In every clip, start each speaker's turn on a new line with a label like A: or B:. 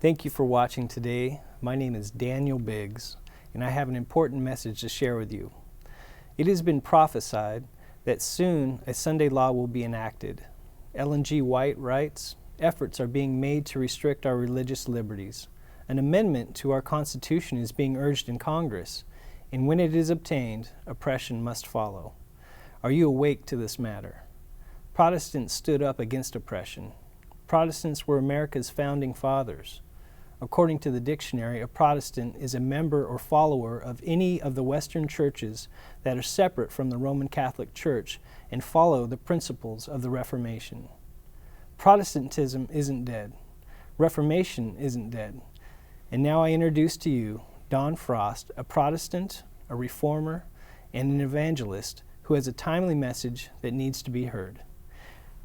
A: Thank you for watching today. My name is Daniel Biggs, and I have an important message to share with you. It has been prophesied that soon a Sunday law will be enacted. Ellen G. White writes, efforts are being made to restrict our religious liberties. An amendment to our Constitution is being urged in Congress, and when it is obtained, oppression must follow. Are you awake to this matter? Protestants stood up against oppression. Protestants were America's founding fathers. According to the dictionary, a Protestant is a member or follower of any of the Western churches that are separate from the Roman Catholic Church and follow the principles of the Reformation. Protestantism isn't dead. Reformation isn't dead. And now I introduce to you Don Frost, a Protestant, a reformer, and an evangelist who has a timely message that needs to be heard.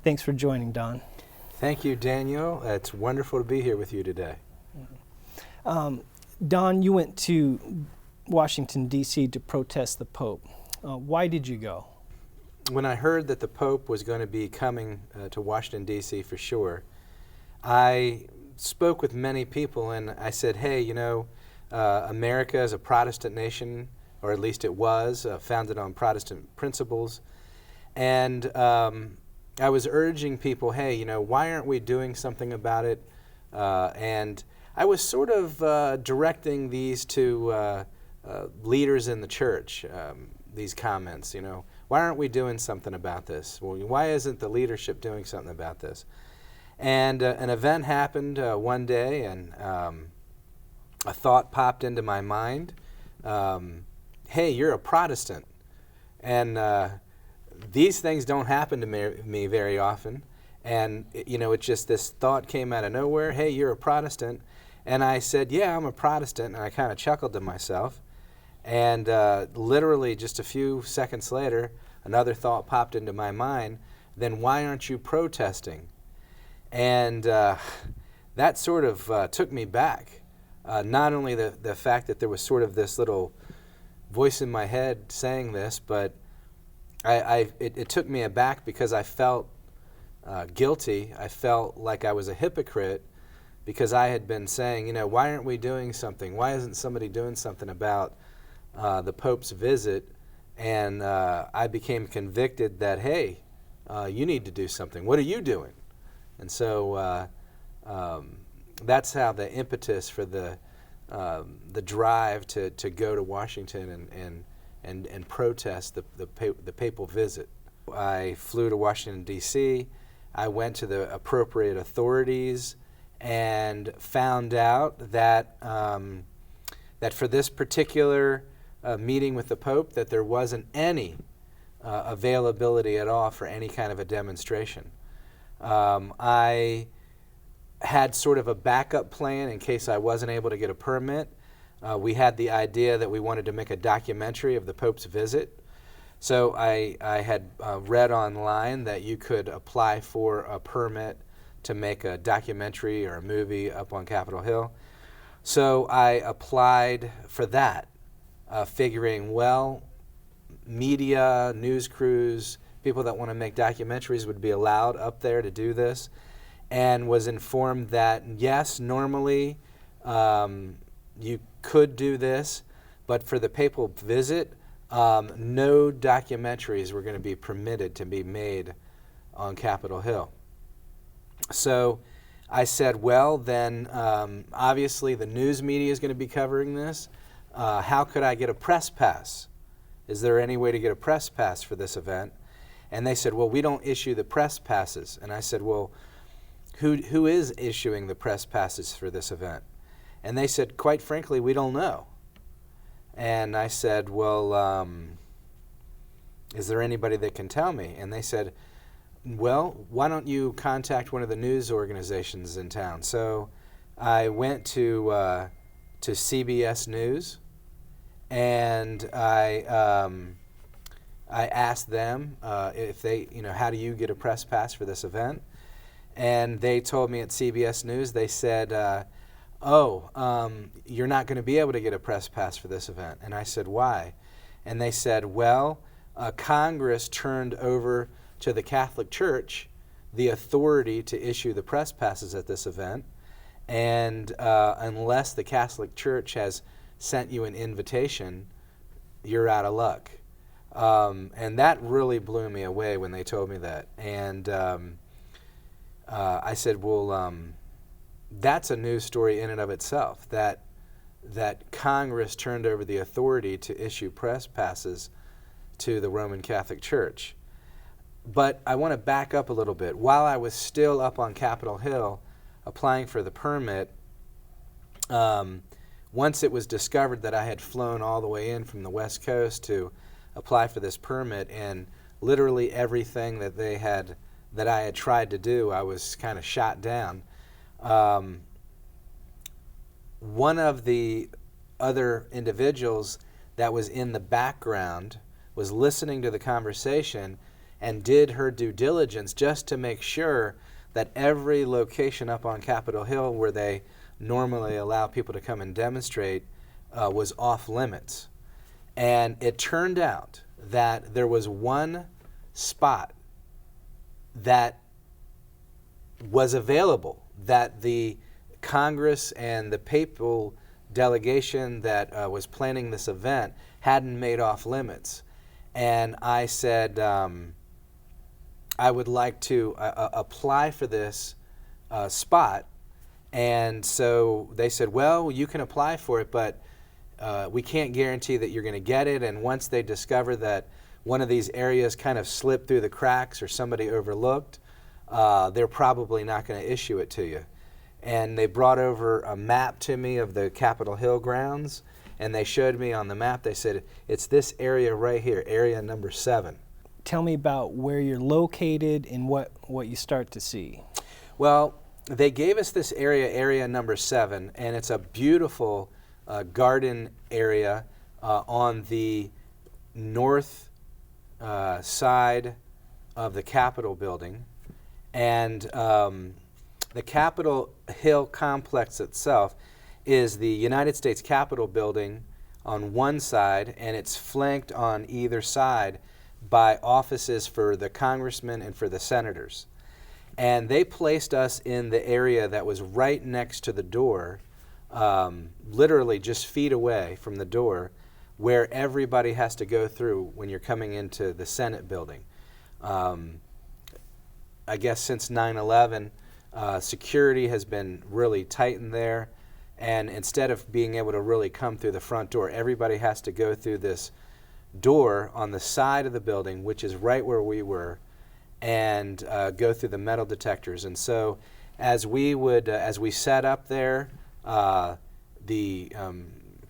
A: Thanks for joining, Don.
B: Thank you, Daniel. It's wonderful to be here with you today.
A: Don, you went to Washington, D.C. to protest the Pope. Why did you go?
B: When I heard that the Pope was going to be coming to Washington, D.C. for sure, I spoke with many people and I said, hey, you know, America is a Protestant nation, or at least it was, founded on Protestant principles. And I was urging people, hey, you know, why aren't we doing something about it? And I was sort of directing these to leaders in the church, these comments, you know, why aren't we doing something about this? Well, why isn't the leadership doing something about this? And an event happened one day, and a thought popped into my mind. Hey, you're a Protestant. And these things don't happen to me very often. And, you know, it's just this thought came out of nowhere. Hey, you're a Protestant. And I said, yeah, I'm a Protestant. And I kind of chuckled to myself. And literally just a few seconds later, another thought popped into my mind. Then why aren't you protesting? And that sort of took me back. Not only the fact that there was sort of this little voice in my head saying this, but it took me aback because I felt guilty. I felt like I was a hypocrite because I had been saying, you know, why aren't we doing something? Why isn't somebody doing something about the Pope's visit? And I became convicted that, hey, you need to do something. What are you doing? And so that's how the impetus for the drive to go to Washington and protest the papal visit. I flew to Washington, D.C. I went to the appropriate authorities and found out that that for this particular meeting with the Pope, that there wasn't any availability at all for any kind of a demonstration. I had sort of a backup plan in case I wasn't able to get a permit. We had the idea that we wanted to make a documentary of the Pope's visit. So I had read online that you could apply for a permit to make a documentary or a movie up on Capitol Hill. So I applied for that, figuring, well, media, news crews, people that want to make documentaries would be allowed up there to do this, and was informed that, yes, normally you could do this, but for the papal visit, no documentaries were going to be permitted to be made on Capitol Hill. So I said, well, then obviously the news media is going to be covering this. How could I get a press pass? Is there any way to get a press pass for this event? And they said, well, we don't issue the press passes. And I said, well, who is issuing the press passes for this event? And they said, quite frankly, we don't know. And I said, well, is there anybody that can tell me? And they said, well, why don't you contact one of the news organizations in town? So I went to CBS News, and I I asked them if they, how do you get a press pass for this event? And they told me at CBS News, they said, you're not going to be able to get a press pass for this event. And I said, why? And they said, well, Congress turned over to the Catholic Church the authority to issue the press passes at this event. And unless the Catholic Church has sent you an invitation, you're out of luck. And that really blew me away when they told me that. And I said, well, that's a news story in and of itself, that Congress turned over the authority to issue press passes to the Roman Catholic Church. But I want to back up a little bit. While I was still up on Capitol Hill applying for the permit, once it was discovered that I had flown all the way in from the West Coast to apply for this permit, and literally everything that I had tried to do, I was kind of shot down. One of the other individuals that was in the background was listening to the conversation and did her due diligence just to make sure that every location up on Capitol Hill where they normally allow people to come and demonstrate was off limits. And it turned out that there was one spot that was available, that the Congress and the papal delegation that was planning this event hadn't made off limits. And I said, I would like to apply for this spot. And so they said, well, you can apply for it, but we can't guarantee that you're going to get it. And once they discover that one of these areas kind of slipped through the cracks or somebody overlooked, they're probably not going to issue it to you. And they brought over a map to me of the Capitol Hill grounds, and they showed me on the map, they said, it's this area right here, area number 7.
A: Tell me about where you're located and what you start to see.
B: Well, they gave us this area number 7, and it's a beautiful garden area on the north side of the Capitol building. And the Capitol Hill complex itself is the United States Capitol building on one side, and it's flanked on either side by offices for the congressmen and for the senators. And they placed us in the area that was right next to the door, literally just feet away from the door, where everybody has to go through when you're coming into the Senate building. I guess since 9/11, security has been really tightened there, and instead of being able to really come through the front door, everybody has to go through this door on the side of the building, which is right where we were, and go through the metal detectors. And so as we sat up there, the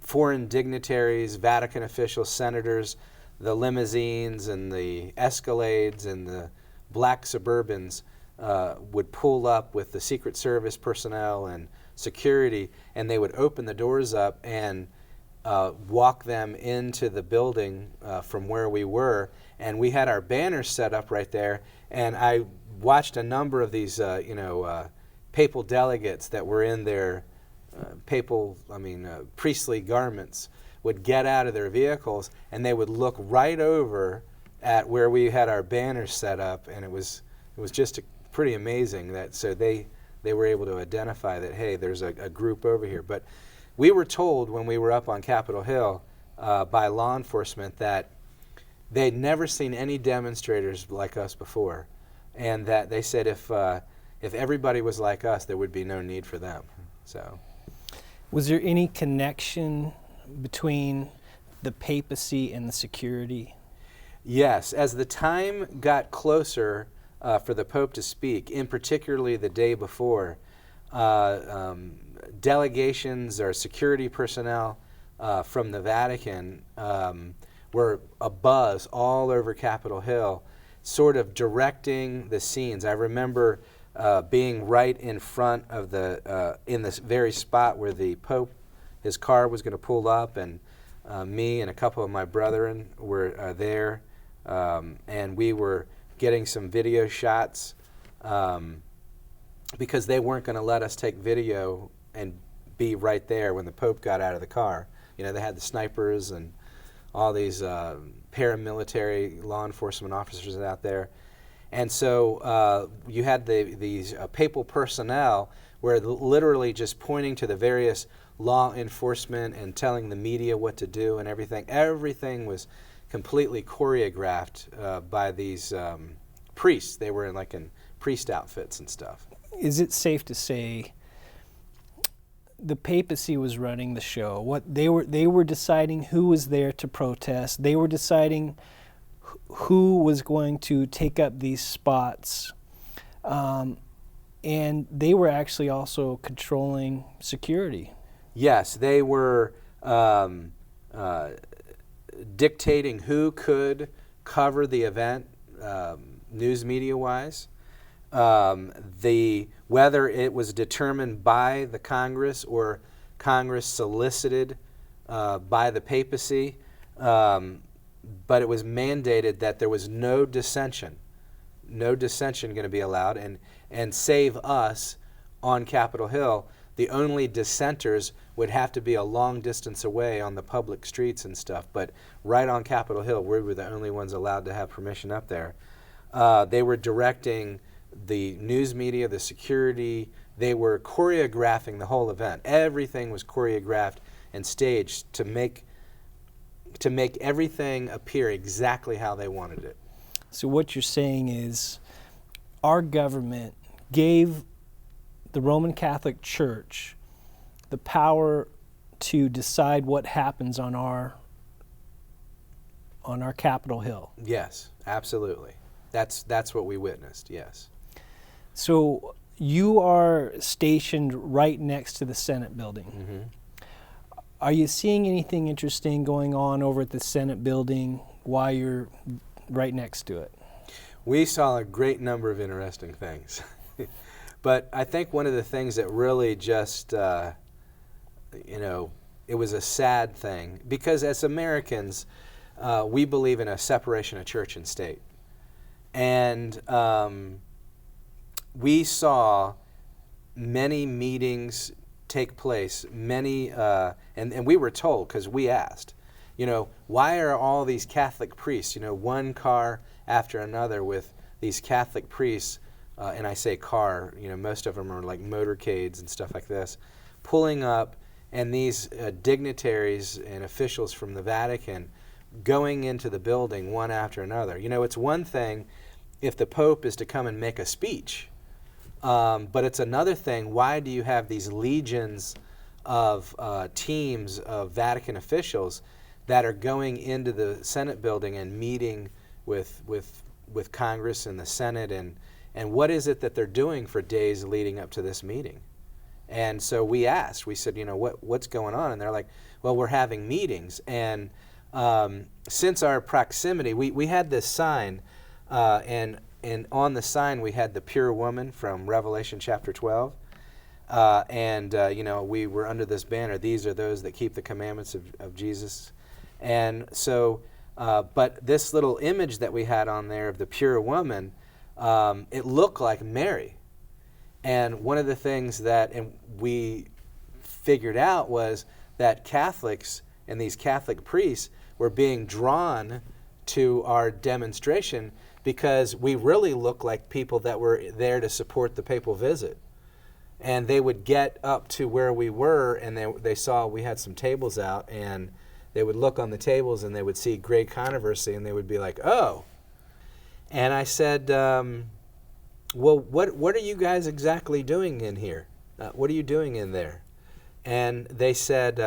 B: foreign dignitaries, Vatican officials, senators, the limousines and the Escalades and the black Suburbans would pull up with the Secret Service personnel and security, and they would open the doors up and walk them into the building from where we were. And we had our banners set up right there, and I watched a number of these papal delegates that were in their priestly garments would get out of their vehicles, and they would look right over at where we had our banners set up, and it was just pretty amazing that they were able to identify that, hey, there's a group over here. But we were told when we were up on Capitol Hill by law enforcement that they'd never seen any demonstrators like us before, and that they said if everybody was like us, there would be no need for them. So,
A: was there any connection between the papacy and the security?
B: Yes, as the time got closer for the Pope to speak, in particularly the day before, delegations or security personnel from the Vatican were abuzz all over Capitol Hill, sort of directing the scenes. I remember being right in front of in this very spot where the Pope, his car was going to pull up, and me and a couple of my brethren were there and we were getting some video shots because they weren't going to let us take video and be right there when the Pope got out of the car. You know, they had the snipers and all these paramilitary law enforcement officers out there. And so you had these papal personnel where literally just pointing to the various law enforcement and telling the media what to do and everything. Everything was completely choreographed by these priests. They were in priest outfits and stuff.
A: Is it safe to say the papacy was running the show? What they were deciding who was there to protest. They were deciding who was going to take up these spots, and they were actually also controlling security.
B: Yes, they were dictating who could cover the event, news media wise. Whether it was determined by the Congress or Congress solicited by the papacy, but it was mandated that there was no dissension going to be allowed, and save us on Capitol Hill, the only dissenters would have to be a long distance away on the public streets and stuff, but right on Capitol Hill, we were the only ones allowed to have permission up there. They were directing the news media, the security. They were choreographing the whole event. Everything was choreographed and staged to make everything appear exactly how they wanted it.
A: So what you're saying is our government gave the Roman Catholic Church the power to decide what happens on our Capitol Hill.
B: Yes, absolutely. That's what we witnessed, yes.
A: So you are stationed right next to the Senate building.
B: Mm-hmm.
A: Are you seeing anything interesting going on over at the Senate building while you're right next to it?
B: We saw a great number of interesting things. But I think one of the things that really just, it was a sad thing, because as Americans, we believe in a separation of church and state. And we saw many meetings take place, and we were told, because we asked, why are all these Catholic priests, one car after another with these Catholic priests, and I say car, most of them are like motorcades and stuff like this, pulling up, and these dignitaries and officials from the Vatican going into the building one after another. It's one thing if the Pope is to come and make a speech, but it's another thing, why do you have these legions of teams of Vatican officials that are going into the Senate building and meeting with Congress and the Senate, and what is it that they're doing for days leading up to this meeting? And so we asked, we said, what's going on? And they're like, well, we're having meetings. And since our proximity, we had this sign, and on the sign we had the pure woman from Revelation chapter 12. We were under this banner, these are those that keep the commandments of Jesus. And so, but this little image that we had on there of the pure woman, it looked like Mary. And one of the things that we figured out was that Catholics and these Catholic priests were being drawn to our demonstration because we really looked like people that were there to support the papal visit. And they would get up to where we were, and they saw we had some tables out, and they would look on the tables and they would see great controversy, and they would be like, oh. And I said, well, what are you guys exactly doing in here? What are you doing in there? And they said,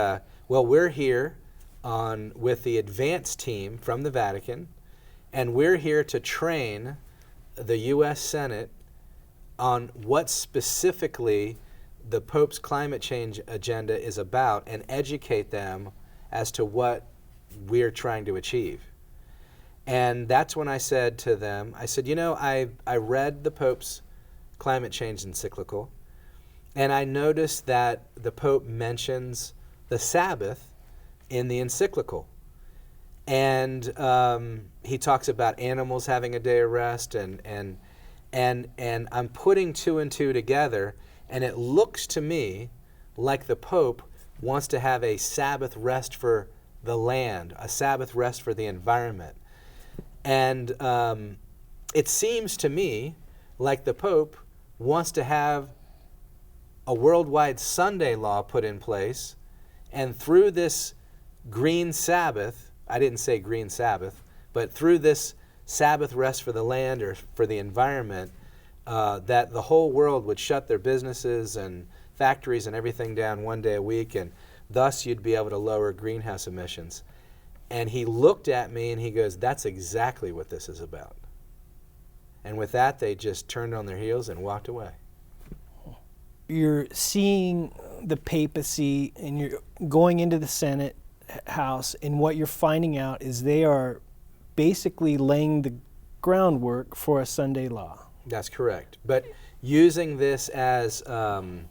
B: well, we're here with the advance team from the Vatican, and we're here to train the U.S. Senate on what specifically the Pope's climate change agenda is about and educate them as to what we're trying to achieve. And that's when I said to them, I said, I read the Pope's climate change encyclical, and I noticed that the Pope mentions the Sabbath in the encyclical. And he talks about animals having a day of rest, and I'm putting two and two together, and it looks to me like the Pope wants to have a Sabbath rest for the land, a Sabbath rest for the environment. And it seems to me like the Pope wants to have a worldwide Sunday law put in place, and through this green Sabbath, I didn't say green Sabbath, but through this Sabbath rest for the land or for the environment, that the whole world would shut their businesses and factories and everything down one day a week, and thus you'd be able to lower greenhouse emissions. And he looked at me and he goes, "That's exactly what this is about." And with that, they just turned on their heels and walked away.
A: You're seeing the papacy and you're going into the Senate House, and what you're finding out is they are basically laying the groundwork for a Sunday law.
B: That's correct. But using this as, who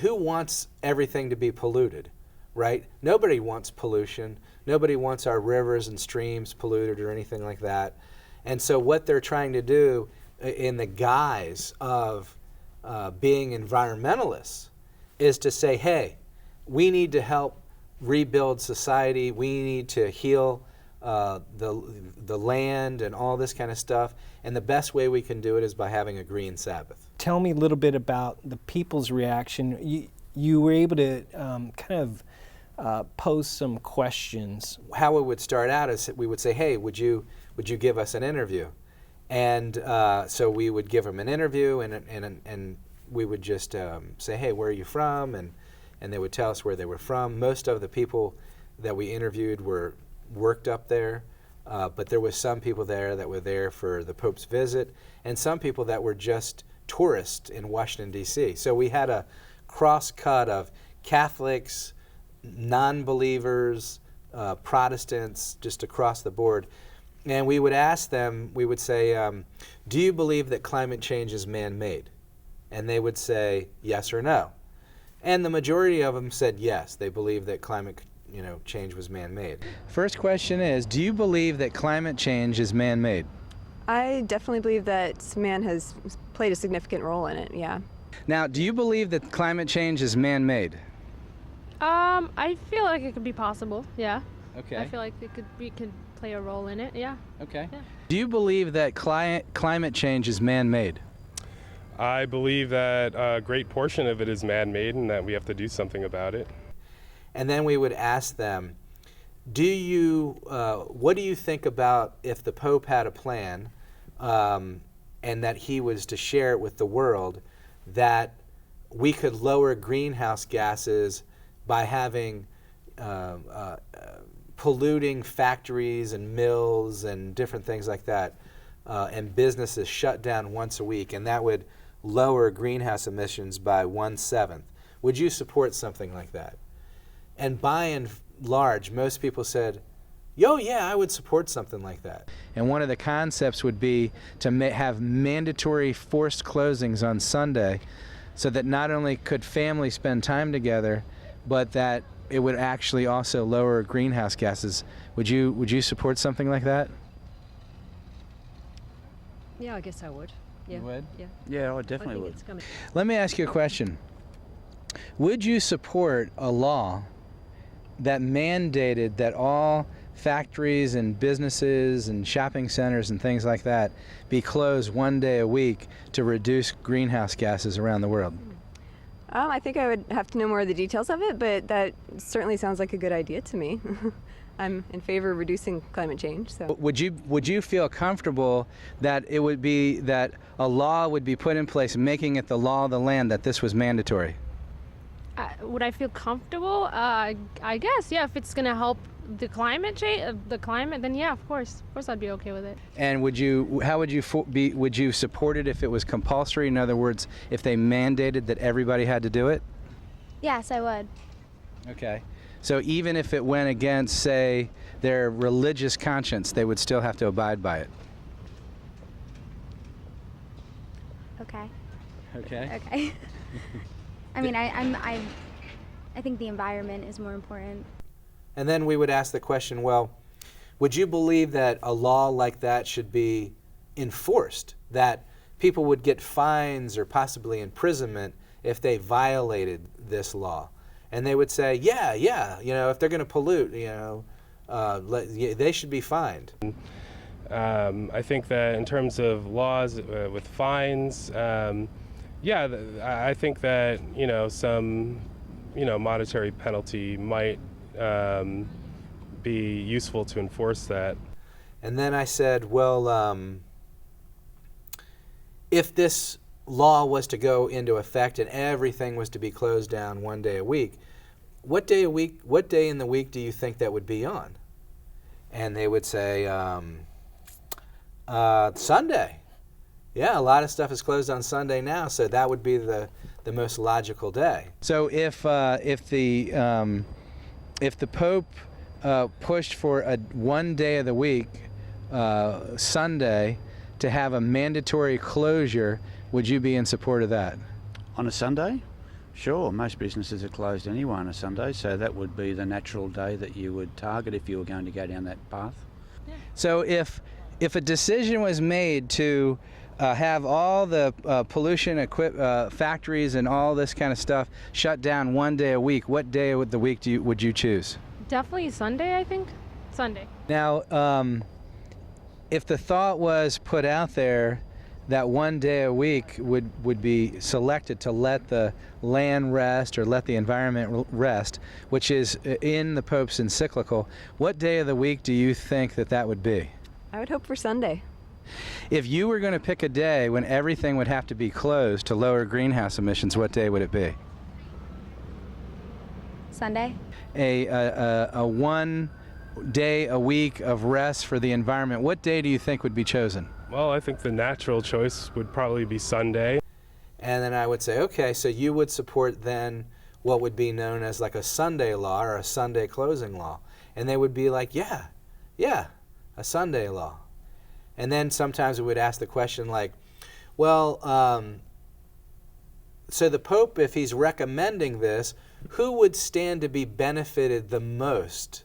B: wants everything to be polluted, right? Nobody wants pollution. Nobody wants our rivers and streams polluted or anything like that. And so what they're trying to do in the guise of being environmentalists is to say, hey, we need to help rebuild society. We need to heal the land and all this kind of stuff. And the best way we can do it is by having a green Sabbath.
A: Tell me a little bit about the people's reaction. You were able to pose some questions.
B: How it would start out is we would say, hey, would you give us an interview? And so we would give them an interview, and we would just say, hey, where are you from? And they would tell us where they were from. Most of the people that we interviewed worked up there, but there was some people there that were there for the Pope's visit, and some people that were just tourists in Washington, D.C. So we had a cross-cut of Catholics, non-believers, Protestants, just across the board. And we would ask them, we would say, do you believe that climate change is man-made? And they would say yes or no. And the majority of them said yes, they believe that climate change was man-made. First question is, do you believe that climate change is man-made?
C: I definitely believe that man has played a significant role in it, yeah.
B: Now, do you believe that climate change is man-made?
D: I feel like it could be possible, yeah.
B: Okay.
D: I feel like we could play a role in it, yeah.
B: Okay.
D: Yeah.
B: Do you believe that climate change is man-made?
E: I believe that a great portion of it is man-made and that we have to do something about it.
B: And then we would ask them, what do you think about if the Pope had a plan and that he was to share it with the world, that we could lower greenhouse gases by having polluting factories and mills and different things like that, and businesses shut down once a week, and that would lower greenhouse emissions by 1/7. Would you support something like that? And by and large, most people said, "Yo, yeah, I would support something like that." And one of the concepts would be to have mandatory forced closings on Sunday, so that not only could families spend time together, but that it would actually also lower greenhouse gases. Would you support something like that?
F: Yeah, I guess I would. Yeah.
B: You would?
F: Yeah.
G: Yeah, I definitely would.
F: It's gonna...
B: Let me ask you a question. Would you support a law that mandated that all factories and businesses and shopping centers and things like that be closed one day a week to reduce greenhouse gases around the world?
C: I think I would have to know more of the details of it, but that certainly sounds like a good idea to me. I'm in favor of reducing climate change. So,
B: would you feel comfortable that it would be that a law would be put in place making it the law of the land that this was mandatory?
D: Would I feel comfortable? I guess, yeah. If it's gonna help the climate change, then yeah, of course I'd be okay with it.
B: And would you support it if it was compulsory? In other words, if they mandated that everybody had to do it?
H: Yes, I would.
B: Okay. So even if it went against, say, their religious conscience, they would still have to abide by it?
H: Okay.
B: Okay.
H: Okay. I mean, I think the environment is more important.
B: And then we would ask the question, well, would you believe that a law like that should be enforced, that people would get fines or possibly imprisonment if they violated this law? And they would say, yeah, if they're going to pollute, they should be fined.
E: I think that in terms of laws with fines, I think that some monetary penalty might be useful to enforce that.
B: And then I said, well, if this law was to go into effect and everything was to be closed down one day a week, what day in the week do you think that would be on? And they would say, Sunday. Yeah, a lot of stuff is closed on Sunday now, so that would be the most logical day. So if the Pope pushed for a one day of the week, Sunday, to have a mandatory closure, would you be in support of that?
G: On a Sunday? Sure, most businesses are closed anyway on a Sunday, so that would be the natural day that you would target if you were going to go down that path.
B: Yeah. So if a decision was made to have all the pollution factories and all this kind of stuff shut down one day a week, what day of the week would you choose?
D: Definitely Sunday, I think. Sunday.
B: Now, if the thought was put out there that one day a week would be selected to let the land rest or let the environment rest, which is in the Pope's encyclical, what day of the week do you think that would be?
C: I would hope for Sunday.
B: If you were going to pick a day when everything would have to be closed to lower greenhouse emissions, what day would it be?
H: Sunday.
B: A 1 day a week of rest for the environment, what day do you think would be chosen?
E: Well, I think the natural choice would probably be Sunday.
B: And then I would say, okay, so you would support then what would be known as like a Sunday law or a Sunday closing law. And they would be like, yeah, a Sunday law. And then sometimes we would ask the question like, well, so the Pope, if he's recommending this, who would stand to be benefited the most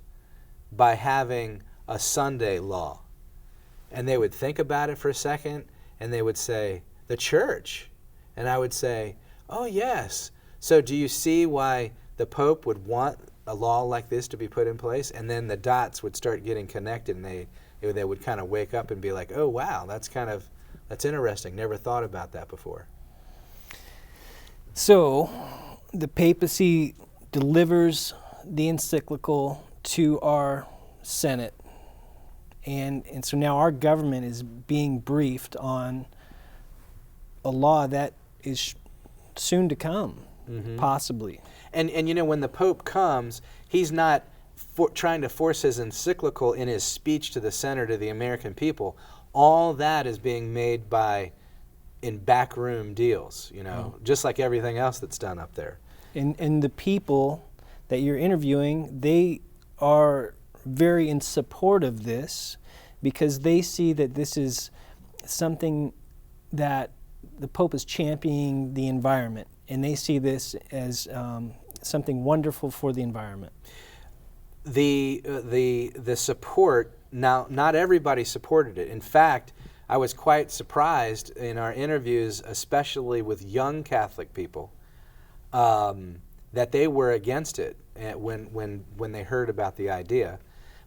B: by having a Sunday law? And they would think about it for a second, and they would say, the church. And I would say, oh, yes. So do you see why the Pope would want a law like this to be put in place? And then the dots would start getting connected, and they would kind of wake up and be like, oh, wow, that's interesting. Never thought about that before.
A: So the papacy delivers the encyclical to our Senate. And so now our government is being briefed on a law that is soon to come, possibly.
B: And when the Pope comes, he's not trying to force his encyclical in his speech to the Senate or the American people. All that is being made in backroom deals, just like everything else that's done up there.
A: And the people that you're interviewing, they are very in support of this because they see that this is something that the Pope is championing the environment, and they see this as something wonderful for the environment.
B: The support, now not everybody supported it. In fact, I was quite surprised in our interviews, especially with young Catholic people, that they were against it when they heard about the idea.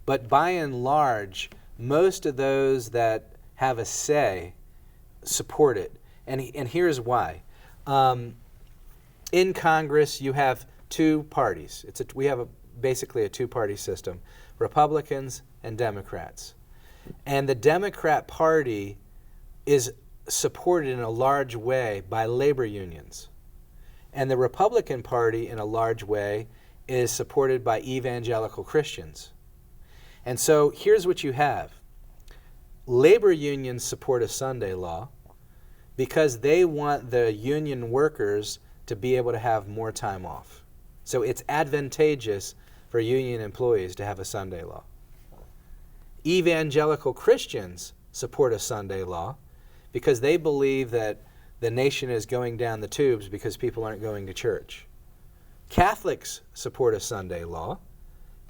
B: But by and large, most of those that have a say support it. And here's why. In Congress, you have two parties. We have basically a two-party system, Republicans and Democrats. And the Democrat Party is supported in a large way by labor unions. And the Republican Party, in a large way, is supported by evangelical Christians. And so here's what you have. Labor unions support a Sunday law because they want the union workers to be able to have more time off. So it's advantageous for union employees to have a Sunday law. Evangelical Christians support a Sunday law because they believe that the nation is going down the tubes because people aren't going to church. Catholics support a Sunday law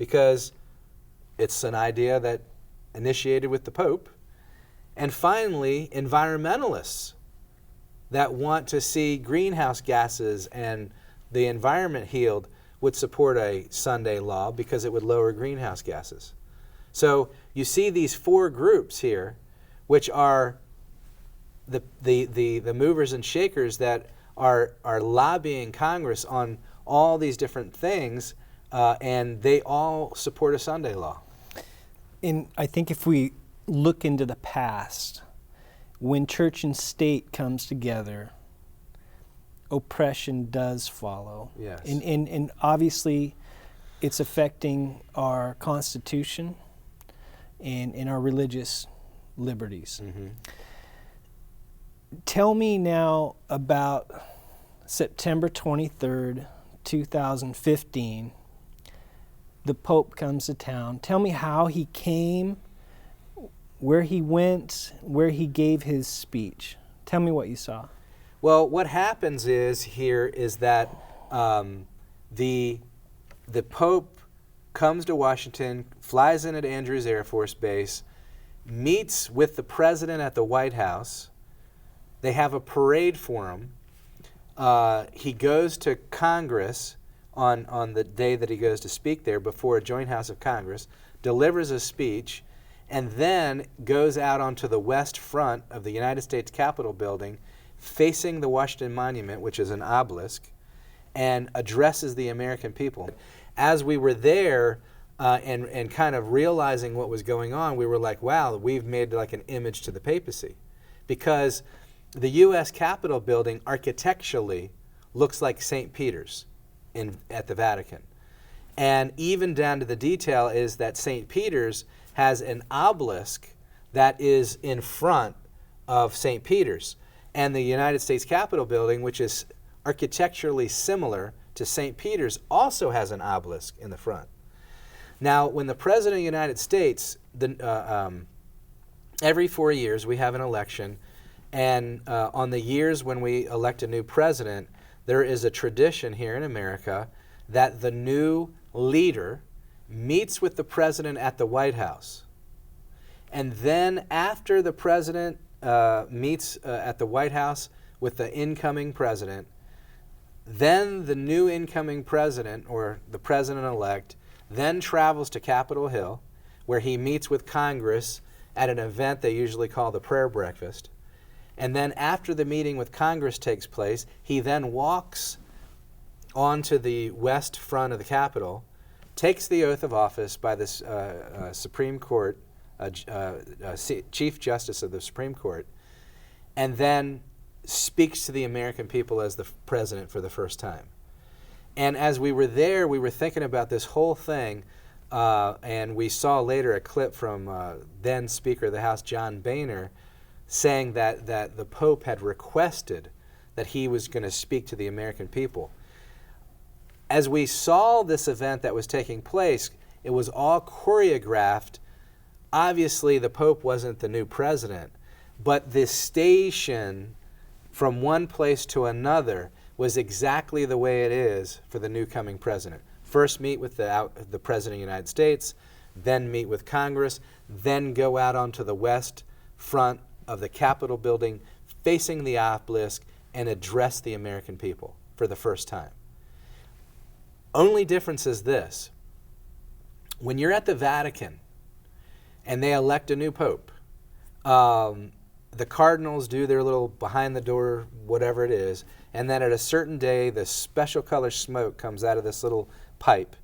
B: because it's an idea that initiated with the Pope. And finally, environmentalists that want to see greenhouse gases and the environment healed would support a Sunday law because it would lower greenhouse gases. So you see these four groups here, which are the movers and shakers that are lobbying Congress on all these different things, and they all support a Sunday law.
A: And I think if we look into the past, when church and state comes together, oppression does follow.
B: Yes.
A: And obviously it's affecting our Constitution and our religious liberties.
B: Mm-hmm.
A: Tell me now about September 23rd, 2015. The Pope comes to town. Tell me how he came, where he went, where he gave his speech. Tell me what you saw.
B: Well, what happens is that the Pope comes to Washington, flies in at Andrews Air Force Base, meets with the president at the White House. They have a parade for him. He goes to Congress on the day that he goes to speak there before a joint House of Congress, delivers a speech, and then goes out onto the west front of the United States Capitol building, facing the Washington Monument, which is an obelisk, and addresses the American people. As we were there and kind of realizing what was going on, we were like, wow, we've made like an image to the papacy. Because the U.S. Capitol building architecturally looks like St. Peter's at the Vatican. And even down to the detail is that St. Peter's has an obelisk that is in front of St. Peter's. And the United States Capitol building, which is architecturally similar to St. Peter's, also has an obelisk in the front. Now, when the President of the United States, every 4 years we have an election, and on the years when we elect a new president, there is a tradition here in America that the new leader meets with the president at the White House. And then after the president meets at the White House with the incoming president, then the new incoming president, or the president-elect, then travels to Capitol Hill, where he meets with Congress at an event they usually call the prayer breakfast. And then after the meeting with Congress takes place, he then walks onto the west front of the Capitol, takes the oath of office by the Supreme Court, Chief Justice of the Supreme Court, and then speaks to the American people as the president for the first time. And as we were there, we were thinking about this whole thing, and we saw later a clip from then Speaker of the House, John Boehner, saying that the Pope had requested that he was going to speak to the American people. As we saw this event that was taking place, it was all choreographed. Obviously, the Pope wasn't the new president, but the station from one place to another was exactly the way it is for the new coming president. First meet with the President of the United States, then meet with Congress, then go out onto the west front of the Capitol building, facing the obelisk, and address the American people for the first time. Only difference is this. When you're at the Vatican and they elect a new pope, the cardinals do their little behind the door, whatever it is, and then at a certain day, the special color smoke comes out of this little pipe.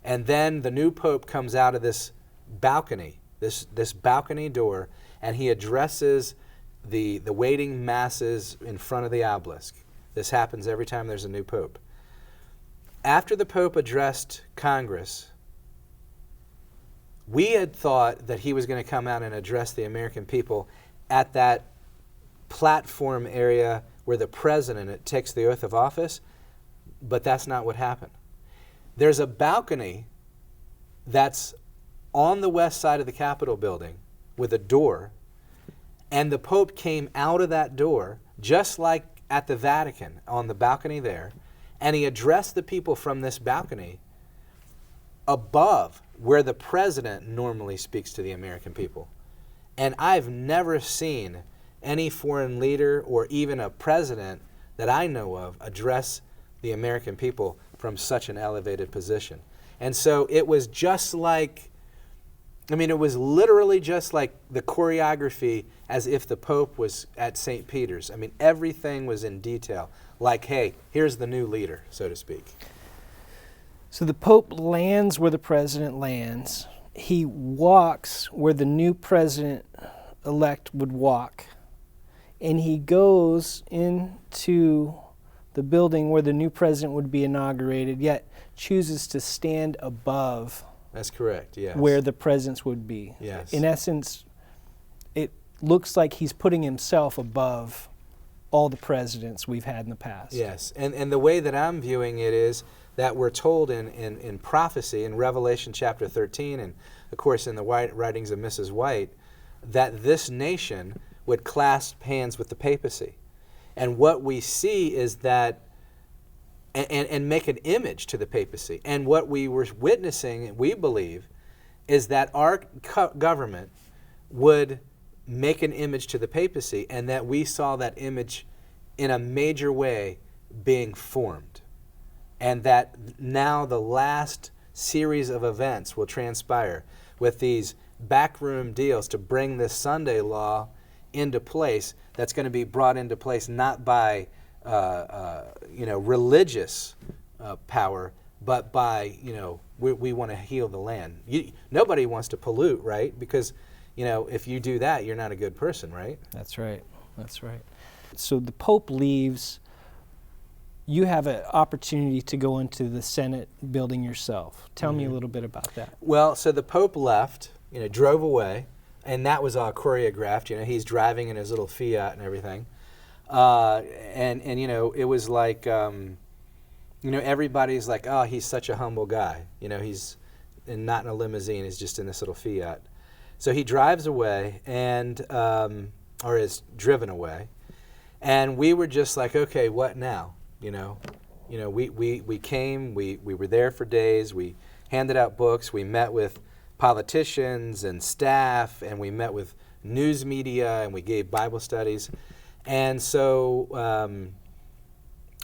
B: And then the new pope comes out of this balcony, this balcony door, and he addresses the waiting masses in front of the obelisk. This happens every time there's a new pope. After the Pope addressed Congress, we had thought that he was going to come out and address the American people at that platform area where the president takes the oath of office, but that's not what happened. There's a balcony that's on the west side of the Capitol building with a door, and the Pope came out of that door, just like at the Vatican, on the balcony there, and he addressed the people from this balcony above where the president normally speaks to the American people. And I've never seen any foreign leader or even a president that I know of address the American people from such an elevated position. And so it was just like, it was literally just like the choreography as if the Pope was at St. Peter's. Everything was in detail. Like, hey, here's the new leader, so to speak.
A: So the Pope lands where the president lands. He walks where the new president-elect would walk. And he goes into the building where the new president would be inaugurated, yet chooses to stand above.
B: That's correct, yes.
A: Where the presence would be.
B: Yes.
A: In essence, it looks like he's putting himself above all the presidents we've had in the past.
B: Yes, and the way that I'm viewing it is that we're told in prophecy, in Revelation chapter 13, and of course in the writings of Mrs. White, that this nation would clasp hands with the papacy. And what we see is that, and make an image to the papacy. And what we were witnessing, we believe, is that our government would make an image to the papacy, and that we saw that image in a major way being formed. And that now the last series of events will transpire with these backroom deals to bring this Sunday law into place, that's going to be brought into place not by religious power, but by, we want to heal the land. Nobody wants to pollute, right? Because, if you do that, you're not a good person, right?
A: That's right. That's right. So the Pope leaves. You have an opportunity to go into the Senate building yourself. Tell me a little bit about that.
B: Well, so the Pope left, drove away, and that was all choreographed. He's driving in his little Fiat and everything. It was like, everybody's like, oh, he's such a humble guy. He's not in a limousine, he's just in this little Fiat. So he drives away or is driven away. And we were just like, okay, what now? We came, we were there for days, we handed out books, we met with politicians and staff, and we met with news media, and we gave Bible studies. And so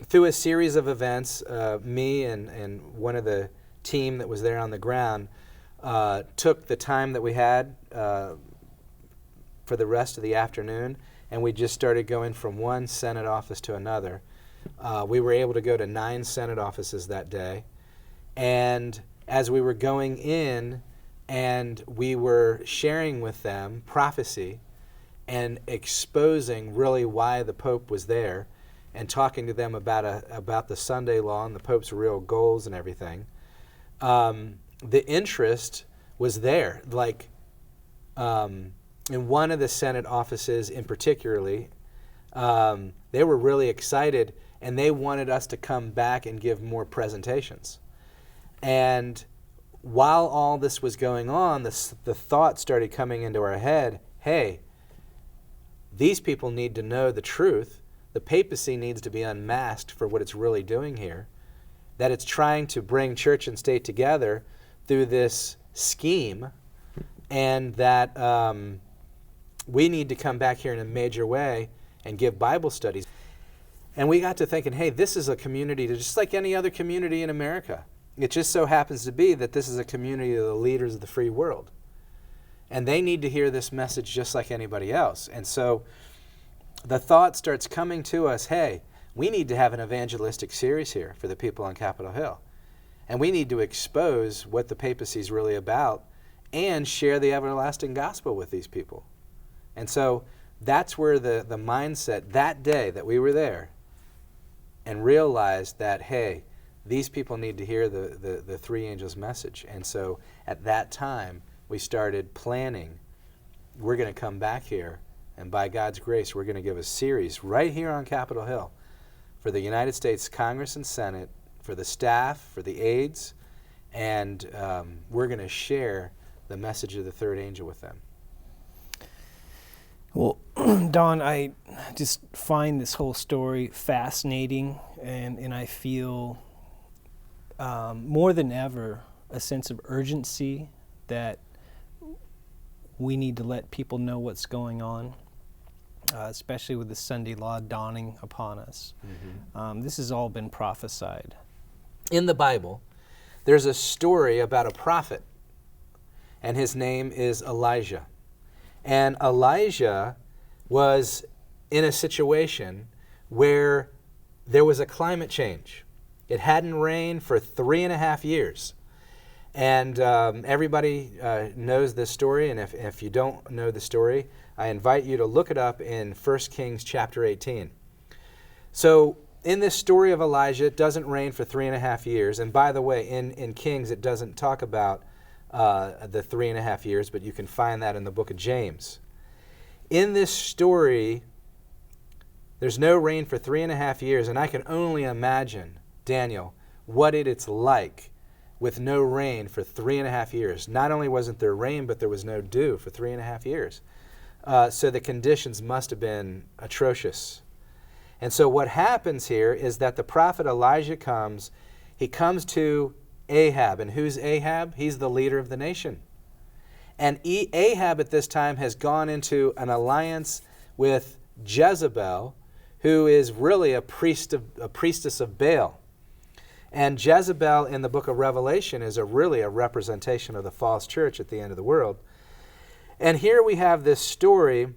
B: through a series of events, me and one of the team that was there on the ground took the time that we had for the rest of the afternoon, and we just started going from one Senate office to another. We were able to go to 9 Senate offices that day. And as we were going in and we were sharing with them prophecy and exposing really why the Pope was there and talking to them about the Sunday law and the Pope's real goals and everything, the interest was there. Like in one of the Senate offices in particularly, they were really excited, and they wanted us to come back and give more presentations. And while all this was going on, the thought started coming into our head, hey, these people need to know the truth. The papacy needs to be unmasked for what it's really doing here, that it's trying to bring church and state together through this scheme, and that we need to come back here in a major way and give Bible studies. And we got to thinking, hey, this is a community just like any other community in America. It just so happens to be that this is a community of the leaders of the free world. And they need to hear this message just like anybody else. And so the thought starts coming to us, hey, we need to have an evangelistic series here for the people on Capitol Hill. And we need to expose what the papacy is really about and share the everlasting gospel with these people. And so that's where the mindset that day that we were there and realized that, hey, these people need to hear the three angels' message. And so at that time, we started planning, we're going to come back here, and by God's grace, we're going to give a series right here on Capitol Hill for the United States Congress and Senate, for the staff, for the aides, and we're going to share the message of the third angel with them.
A: Well, Don, I just find this whole story fascinating, and I feel more than ever a sense of urgency that we need to let people know what's going on, especially with the Sunday law dawning upon us. This has all been prophesied.
B: In the Bible, there's a story about a prophet, and his name is Elijah. And Elijah was in a situation where there was a climate change. It hadn't rained for 3.5 years. And everybody knows this story, and if you don't know the story, I invite you to look it up in 1 Kings chapter 18. So in this story of Elijah, it doesn't rain for 3.5 years. And by the way, in Kings, it doesn't talk about the 3.5 years, but you can find that in the book of James. In this story, there's no rain for 3.5 years, and I can only imagine, Daniel, what it's like with no rain for 3.5 years. Not only wasn't there rain, but there was no dew for 3.5 years. So the conditions must have been atrocious. And so what happens here is that the prophet Elijah comes. He comes to Ahab. And who's Ahab? He's the leader of the nation. And Ahab at this time has gone into an alliance with Jezebel, who is really a priestess of Baal. And Jezebel in the book of Revelation is really a representation of the false church at the end of the world. And here we have this story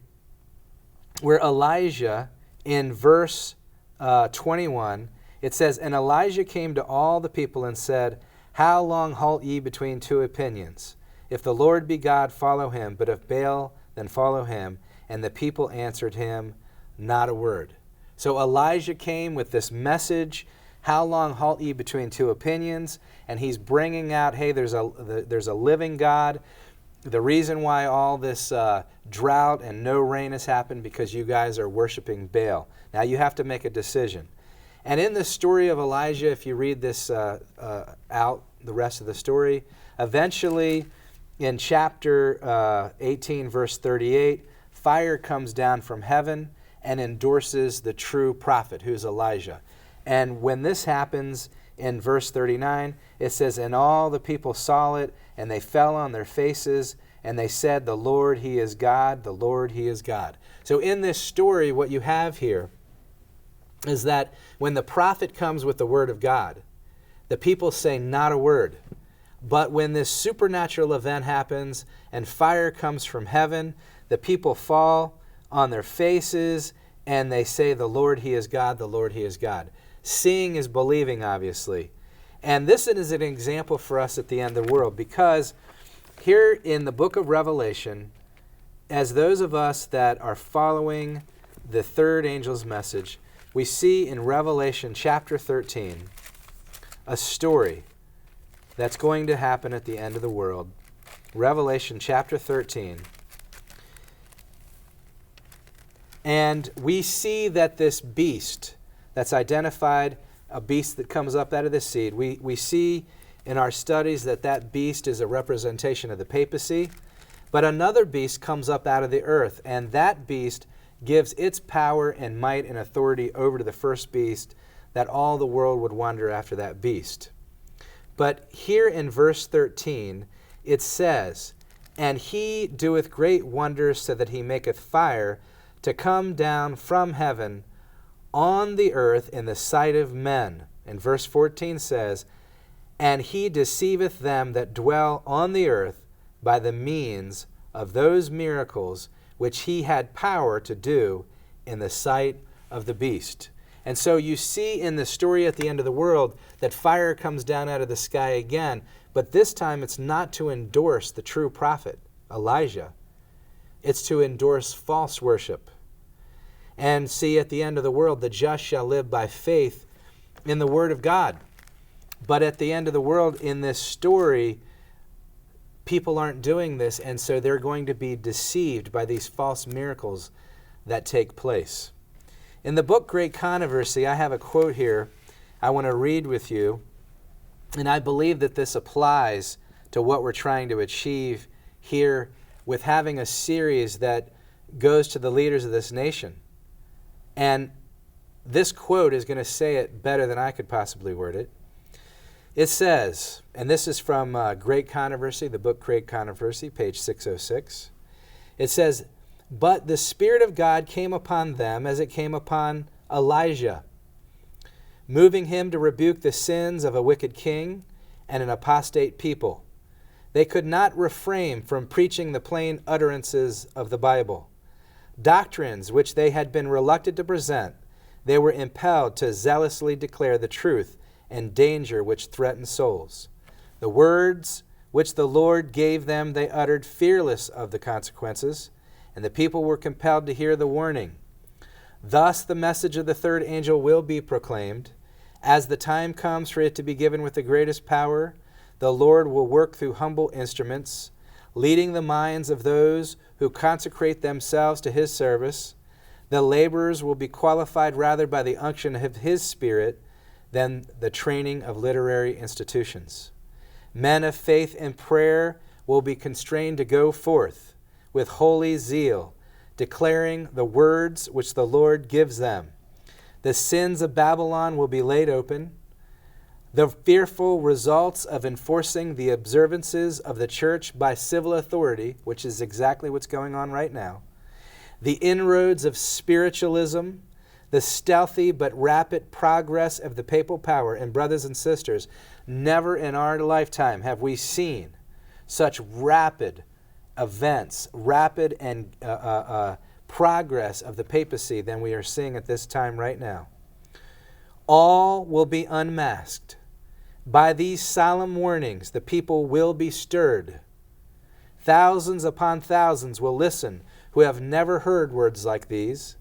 B: where Elijah, in verse 21, it says, "And Elijah came to all the people and said, How long halt ye between two opinions? If the Lord be God, follow him, but if Baal, then follow him. And the people answered him, not a word." So Elijah came with this message, how long halt ye between two opinions? And he's bringing out, hey, there's a living God. The reason why all this drought and no rain has happened because you guys are worshiping Baal. Now you have to make a decision. And in the story of Elijah, if you read this out, the rest of the story, eventually in chapter 18, verse 38, fire comes down from heaven and endorses the true prophet, who's Elijah. And when this happens, in verse 39, it says, "And all the people saw it, and they fell on their faces, and they said, The Lord, He is God, the Lord, He is God." So in this story, what you have here is that when the prophet comes with the word of God, the people say not a word. But when this supernatural event happens and fire comes from heaven, the people fall on their faces and they say, "The Lord, He is God, the Lord, He is God." Seeing is believing, obviously. And this is an example for us at the end of the world, because here in the book of Revelation, as those of us that are following the third angel's message, we see in Revelation chapter 13 a story that's going to happen at the end of the world. Revelation chapter 13. And we see that this beast that's identified, a beast that comes up out of the seed, we see in our studies that that beast is a representation of the papacy. But another beast comes up out of the earth, and that beast gives its power and might and authority over to the first beast, that all the world would wonder after that beast. But here in verse 13, it says, "And he doeth great wonders, so that he maketh fire to come down from heaven on the earth in the sight of men." And verse 14 says, "And he deceiveth them that dwell on the earth by the means of those miracles which he had power to do in the sight of the beast." And so you see in the story at the end of the world that fire comes down out of the sky again, but this time it's not to endorse the true prophet, Elijah. It's to endorse false worship. And see, at the end of the world, the just shall live by faith in the word of God. But at the end of the world, in this story, people aren't doing this, and so they're going to be deceived by these false miracles that take place. In the book Great Controversy, I have a quote here I want to read with you, and I believe that this applies to what we're trying to achieve here with having a series that goes to the leaders of this nation. And this quote is going to say it better than I could possibly word it. It says, and this is from Great Controversy, the book Great Controversy, page 606. It says, "But the Spirit of God came upon them as it came upon Elijah, moving him to rebuke the sins of a wicked king and an apostate people. They could not refrain from preaching the plain utterances of the Bible. Doctrines which they had been reluctant to present, they were impelled to zealously declare the truth and danger which threatened souls. The words which the Lord gave them they uttered fearless of the consequences, and the people were compelled to hear the warning. Thus the message of the third angel will be proclaimed. As the time comes for it to be given with the greatest power, the Lord will work through humble instruments, leading the minds of those who consecrate themselves to his service. The laborers will be qualified rather by the unction of his Spirit than the training of literary institutions. Men of faith and prayer will be constrained to go forth with holy zeal, declaring the words which the Lord gives them. The sins of Babylon will be laid open. The fearful results of enforcing the observances of the church by civil authority, which is exactly what's going on right now, the inroads of spiritualism, the stealthy but rapid progress of the papal power. And brothers and sisters, never in our lifetime have we seen such rapid events, rapid and progress of the papacy than we are seeing at this time right now. All will be unmasked. By these solemn warnings, the people will be stirred. Thousands upon thousands will listen who have never heard words like these.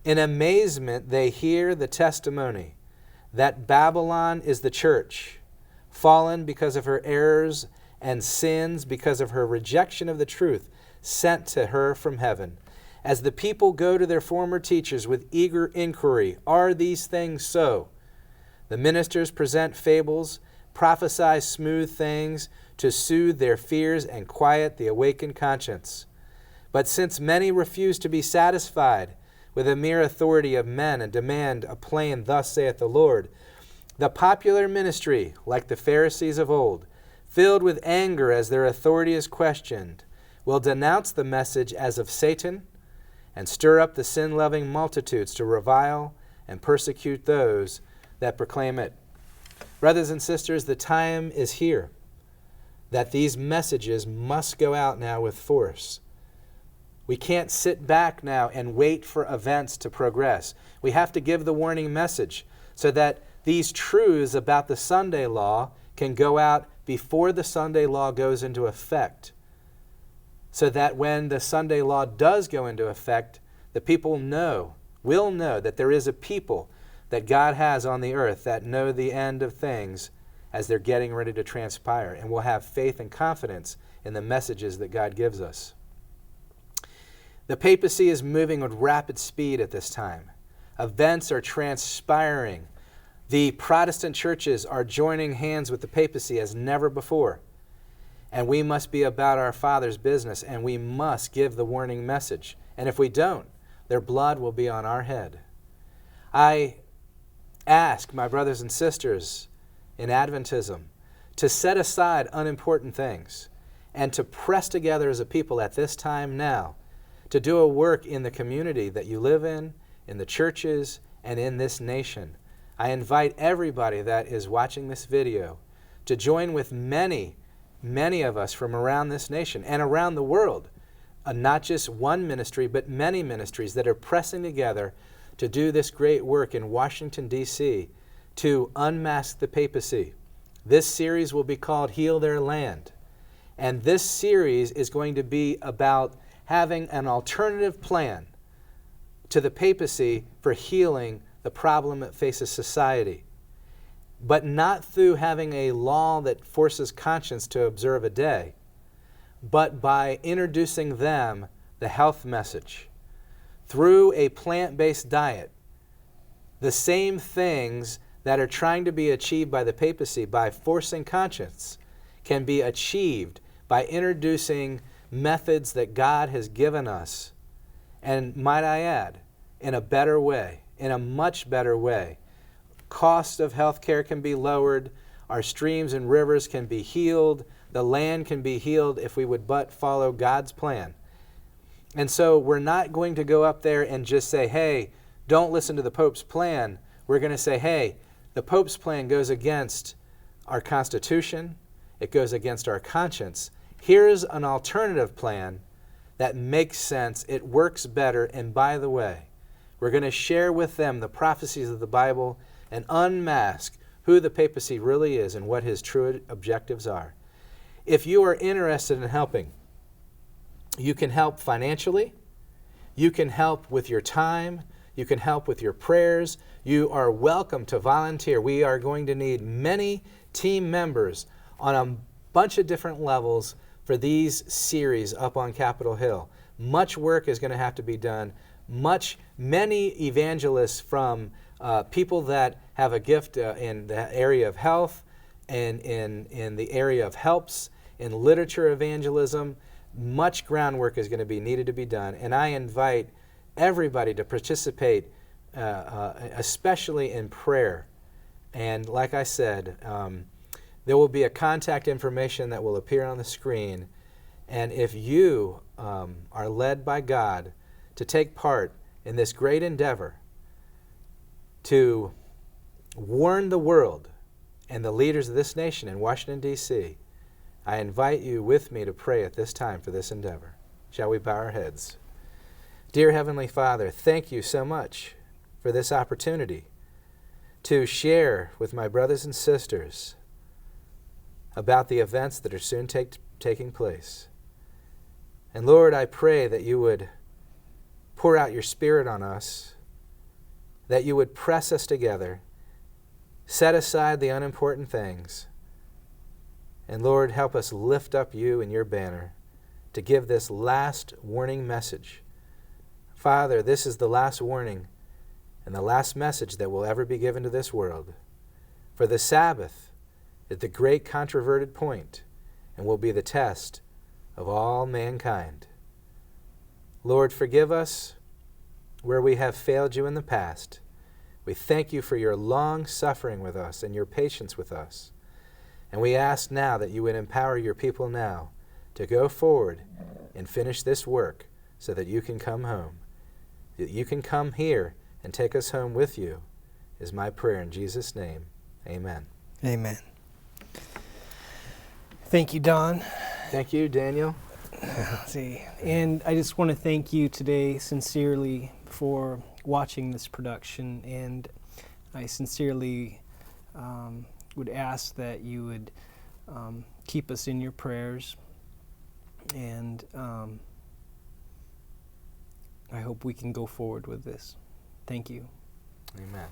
B: In amazement, they hear the testimony that Babylon is the church, fallen because of her errors and sins because of her rejection of the truth sent to her from heaven. As the people go to their former teachers with eager inquiry, are these things so? The ministers present fables, prophesy smooth things to soothe their fears and quiet the awakened conscience. But since many refuse to be satisfied with the mere authority of men and demand a plain "Thus saith the Lord," the popular ministry, like the Pharisees of old, filled with anger as their authority is questioned, will denounce the message as of Satan and stir up the sin-loving multitudes to revile and persecute those that proclaim it. Brothers and sisters, the time is here that these messages must go out now with force. We can't sit back now and wait for events to progress. We have to give the warning message so that these truths about the Sunday law can go out before the Sunday law goes into effect, so that when the Sunday law does go into effect, the people will know that there is a people that God has on the earth that know the end of things as they're getting ready to transpire, and will have faith and confidence in the messages that God gives us. The papacy is moving with rapid speed at this time. Events are transpiring. The Protestant churches are joining hands with the papacy as never before. And we must be about our Father's business, and we must give the warning message. And if we don't, their blood will be on our head. I ask my brothers and sisters in Adventism to set aside unimportant things and to press together as a people at this time now to do a work in the community that you live in the churches, and in this nation. I invite everybody that is watching this video to join with many of us from around this nation and around the world, not just one ministry, but many ministries that are pressing together to do this great work in Washington, D.C., to unmask the papacy. This series will be called Heal Their Land. And this series is going to be about having an alternative plan to the papacy for healing the problem that faces society. But not through having a law that forces conscience to observe a day, but by introducing them the health message. Through a plant-based diet, the same things that are trying to be achieved by the papacy by forcing conscience can be achieved by introducing methods that God has given us, and might I add, in a better way, in a much better way. Cost of health care can be lowered. our streams and rivers can be healed, the land can be healed if we would but follow God's plan. And so we're not going to go up there and just say, hey, don't listen to the Pope's plan. We're going to say, hey, the Pope's plan goes against our Constitution. It goes against our conscience. Here's an alternative plan that makes sense. It works better. And by the way, we're going to share with them the prophecies of the Bible and unmask who the papacy really is and what his true objectives are. If you are interested in helping, you can help financially, you can help with your time, you can help with your prayers. You are welcome to volunteer. We are going to need many team members on a bunch of different levels for these series up on Capitol Hill. Much work is going to have to be done. Many evangelists from people that have a gift in the area of health and in the area of helps, in literature evangelism. Much groundwork is going to be needed to be done. And I invite everybody to participate, especially in prayer. And like I said, there will be a contact information that will appear on the screen. And if you are led by God to take part in this great endeavor to warn the world and the leaders of this nation in Washington, D.C., I invite you with me to pray at this time for this endeavor. Shall we bow our heads? Dear Heavenly Father, thank you so much for this opportunity to share with my brothers and sisters about the events that are soon taking place. And Lord, I pray that you would pour out your Spirit on us, that you would press us together, set aside the unimportant things, and Lord, help us lift up you and your banner to give this last warning message. Father, this is the last warning and the last message that will ever be given to this world. For the Sabbath is the great controverted point and will be the test of all mankind. Lord, forgive us where we have failed you in the past. We thank you for your long suffering with us and your patience with us. And we ask now that you would empower your people now to go forward and finish this work so that you can come home. That you can come here and take us home with you is my prayer in Jesus' name. Amen.
A: Amen. Thank you, Don.
B: Thank you, Daniel.
A: Let's see. And I just want to thank you today sincerely for watching this production, and I sincerely would ask that you would keep us in your prayers, and I hope we can go forward with this. Thank you.
B: Amen.